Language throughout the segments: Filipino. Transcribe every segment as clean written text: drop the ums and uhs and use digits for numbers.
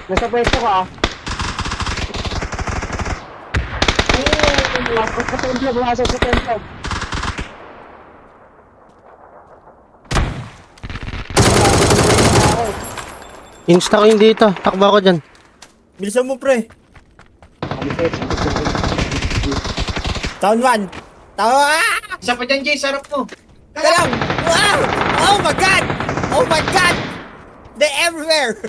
Nasa pwesto ka ah. Pasok sa templo, bumasok sa templo. Insta ko yung dito. Takbo ako dyan. Bilisan mo, pre. Town 1. Tawa! Isa pa dyan, Jay, sarap mo. Teka lang! Wow! Oh my God! Oh my God! They're everywhere!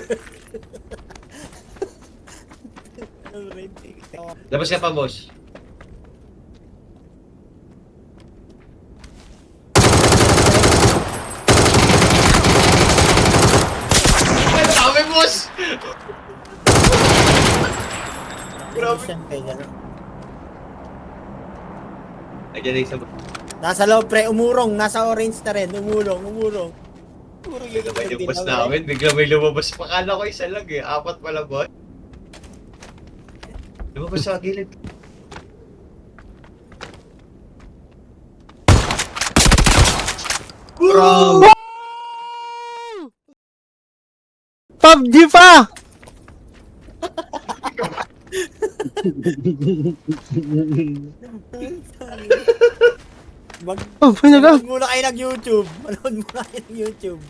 Labas ka pa, boss. Ay, dami, boss! Grabe. Ayan na isa, boss. Nasa loob, pre. Umurong. Nasa orange na rin. Umurong. Umurong Bigla may lumabas namin, bigla may lumabas. Pakala ko isa lang eh, apat pala, boss. Lumabas sa gilid. Bro! PUBG pa! Mag Oh, pinaga. manood muna kayo ng YouTube. Manood muna kayo ng YouTube.